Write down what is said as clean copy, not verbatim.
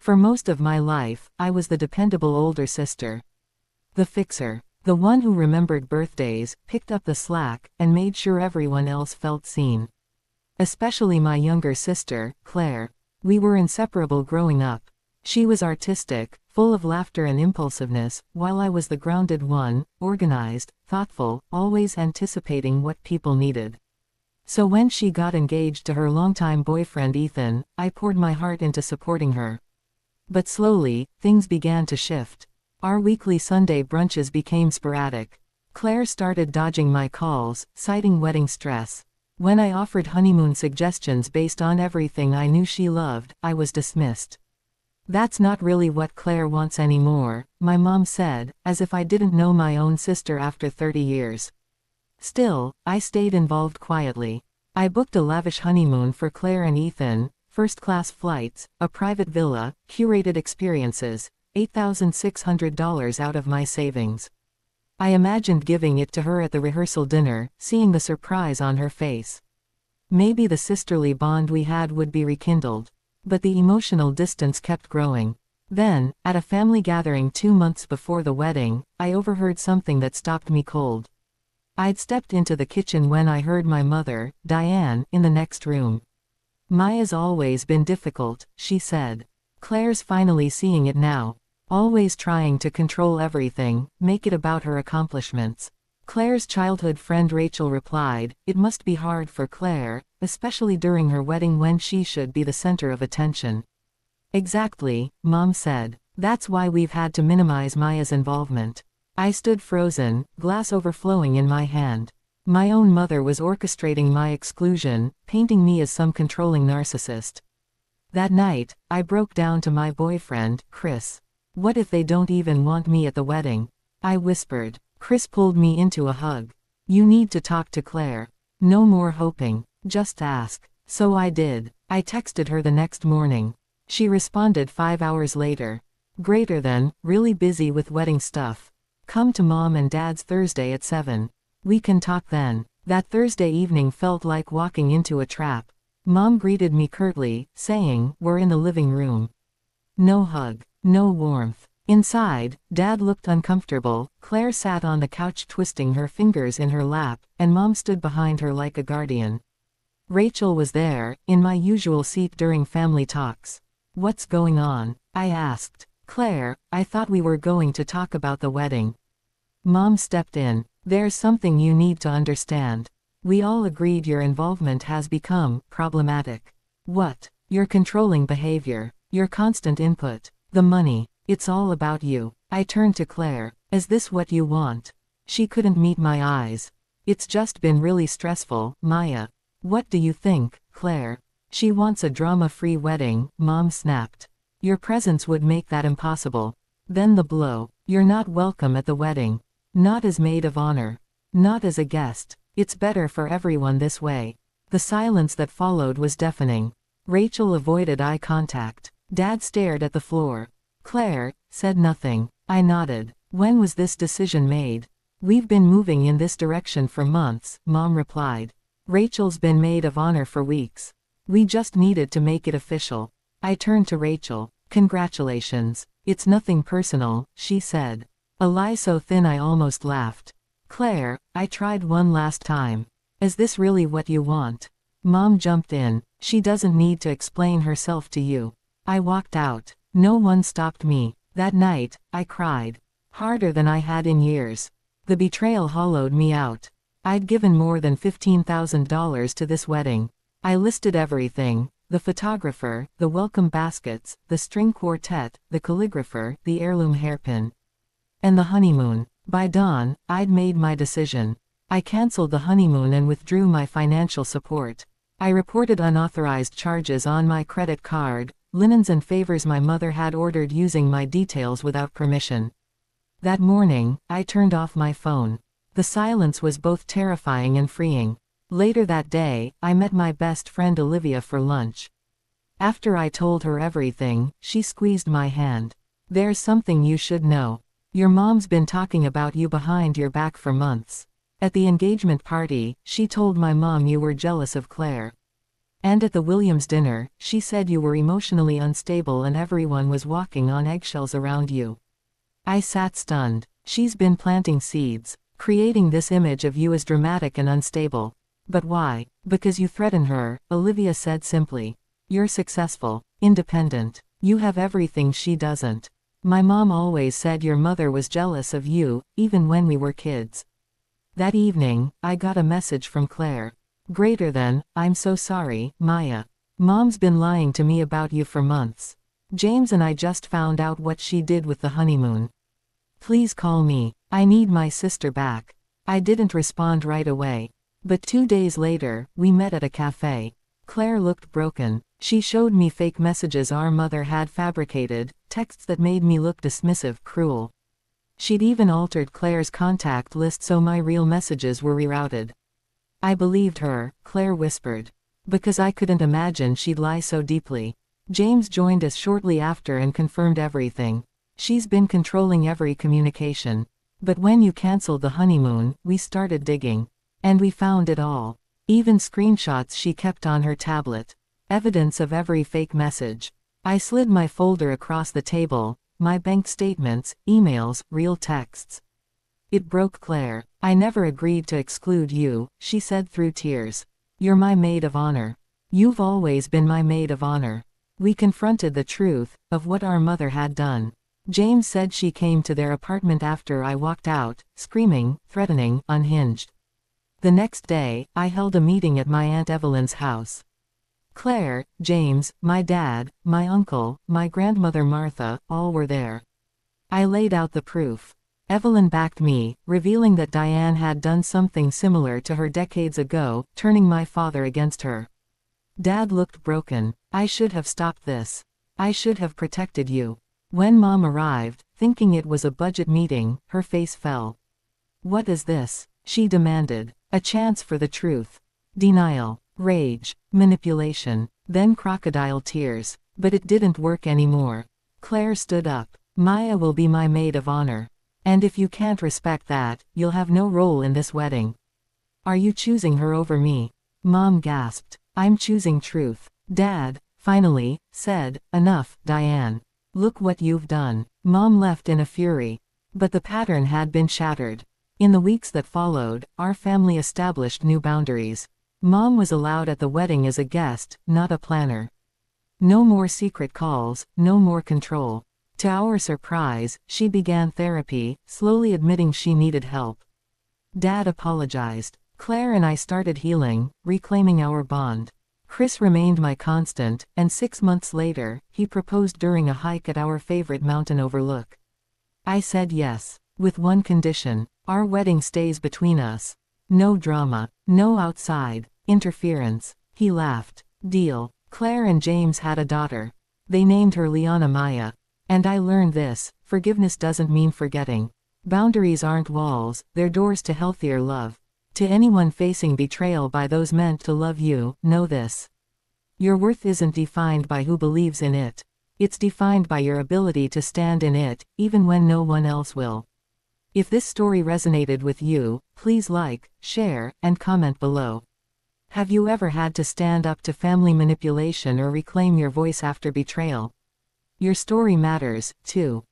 For most of my life, I was the dependable older sister. The fixer. The one who remembered birthdays, picked up the slack, and made sure everyone else felt seen. Especially my younger sister, Claire. We were inseparable growing up. She was artistic, full of laughter and impulsiveness, while I was the grounded one, organized, thoughtful, always anticipating what people needed. So when she got engaged to her longtime boyfriend Ethan, I poured my heart into supporting her. But slowly, things began to shift. Our weekly Sunday brunches became sporadic. Claire started dodging my calls, citing wedding stress. When I offered honeymoon suggestions based on everything I knew she loved, I was dismissed. "That's not really what Claire wants anymore," my mom said, as if I didn't know my own sister after 30 years. Still, I stayed involved quietly. I booked a lavish honeymoon for Claire and Ethan, first-class flights, a private villa, curated experiences, $8,600 out of my savings. I imagined giving it to her at the rehearsal dinner, seeing the surprise on her face. Maybe the sisterly bond we had would be rekindled. But the emotional distance kept growing. Then, at a family gathering 2 months before the wedding, I overheard something that stopped me cold. I'd stepped into the kitchen when I heard my mother, Diane, in the next room. "Maya's always been difficult," she said. "Claire's finally seeing it now. Always trying to control everything, make it about her accomplishments." Claire's childhood friend Rachel replied, "It must be hard for Claire, especially during her wedding when she should be the center of attention." "Exactly," Mom said. "That's why we've had to minimize Maya's involvement." I stood frozen, glass overflowing in my hand. My own mother was orchestrating my exclusion, painting me as some controlling narcissist. That night, I broke down to my boyfriend, Chris. "What if they don't even want me at the wedding?" I whispered. Chris pulled me into a hug. "You need to talk to Claire. No more hoping. Just ask." So I did. I texted her the next morning. She responded 5 hours later. "Greater than, really busy with wedding stuff. Come to Mom and Dad's Thursday at 7. We can talk then." That Thursday evening felt like walking into a trap. Mom greeted me curtly, saying, "We're in the living room." No hug. No warmth. Inside, Dad looked uncomfortable, Claire sat on the couch twisting her fingers in her lap, and Mom stood behind her like a guardian. Rachel was there, in my usual seat during family talks. "What's going on?" I asked. "Claire, I thought we were going to talk about the wedding." Mom stepped in. "There's something you need to understand. We all agreed your involvement has become problematic." "What?" "Your controlling behavior. Your constant input. The money. It's all about you." I turned to Claire. "Is this what you want?" She couldn't meet my eyes. "It's just been really stressful, Maya." "What do you think, Claire?" "She wants a drama-free wedding," Mom snapped. "Your presence would make that impossible." Then the blow. "You're not welcome at the wedding. Not as maid of honor. Not as a guest. It's better for everyone this way." The silence that followed was deafening. Rachel avoided eye contact. Dad stared at the floor. Claire said nothing. I nodded. "When was this decision made?" "We've been moving in this direction for months," Mom replied. "Rachel's been maid of honor for weeks. We just needed to make it official." I turned to Rachel. "Congratulations. It's nothing personal," she said. A lie so thin I almost laughed. "Claire, I tried one last time. Is this really what you want?" Mom jumped in. "She doesn't need to explain herself to you." I walked out. No one stopped me. That night, I cried. Harder than I had in years. The betrayal hollowed me out. I'd given more than $15,000 to this wedding. I listed everything: the photographer, the welcome baskets, the string quartet, the calligrapher, the heirloom hairpin. And the honeymoon. By dawn, I'd made my decision. I canceled the honeymoon and withdrew my financial support. I reported unauthorized charges on my credit card, linens and favors my mother had ordered using my details without permission. That morning, I turned off my phone. The silence was both terrifying and freeing. Later that day, I met my best friend Olivia for lunch. After I told her everything, she squeezed my hand. "There's something you should know. Your mom's been talking about you behind your back for months. At the engagement party, she told my mom you were jealous of Claire." And at the Williams dinner, she said you were emotionally unstable and everyone was walking on eggshells around you. I sat stunned. She's been planting seeds, creating this image of you as dramatic and unstable. But why? Because you threaten her, Olivia said simply. You're successful, independent. You have everything she doesn't. My mom always said your mother was jealous of you, even when we were kids. That evening, I got a message from Claire. Greater than, I'm so sorry, Maya. Mom's been lying to me about you for months. James and I just found out what she did with the honeymoon. Please call me. I need my sister back. I didn't respond right away. But 2 days later, we met at a cafe. Claire looked broken. She showed me fake messages our mother had fabricated, texts that made me look dismissive, cruel. She'd even altered Claire's contact list so my real messages were rerouted. I believed her, Claire whispered. Because I couldn't imagine she'd lie so deeply. James joined us shortly after and confirmed everything. She's been controlling every communication. But when you canceled the honeymoon, we started digging. And we found it all. Even screenshots she kept on her tablet. Evidence of every fake message. I slid my folder across the table, my bank statements, emails, real texts. It broke Claire. I never agreed to exclude you, she said through tears. You're my maid of honor. You've always been my maid of honor. We confronted the truth of what our mother had done. James said she came to their apartment after I walked out, screaming, threatening, unhinged. The next day, I held a meeting at my Aunt Evelyn's house. Claire, James, my dad, my uncle, my grandmother Martha, all were there. I laid out the proof. Evelyn backed me, revealing that Diane had done something similar to her decades ago, turning my father against her. Dad looked broken. I should have stopped this. I should have protected you. When Mom arrived, thinking it was a budget meeting, her face fell. What is this? She demanded. A chance for the truth. Denial. Rage. Manipulation. Then crocodile tears. But it didn't work anymore. Claire stood up. Maya will be my maid of honor. And if you can't respect that, you'll have no role in this wedding. Are you choosing her over me? Mom gasped. I'm choosing truth. Dad, finally, said, enough, Diane. Look what you've done. Mom left in a fury. But the pattern had been shattered. In the weeks that followed, our family established new boundaries. Mom was allowed at the wedding as a guest, not a planner. No more secret calls, no more control. To our surprise, she began therapy, slowly admitting she needed help. Dad apologized. Claire and I started healing, reclaiming our bond. Chris remained my constant, and 6 months later, he proposed during a hike at our favorite mountain overlook. I said yes, with one condition: our wedding stays between us. No drama, no outside interference. He laughed. Deal. Claire and James had a daughter. They named her Liana Maya. And I learned this: forgiveness doesn't mean forgetting. Boundaries aren't walls, they're doors to healthier love. To anyone facing betrayal by those meant to love you, know this. Your worth isn't defined by who believes in it. It's defined by your ability to stand in it, even when no one else will. If this story resonated with you, please like, share, and comment below. Have you ever had to stand up to family manipulation or reclaim your voice after betrayal? Your story matters, too.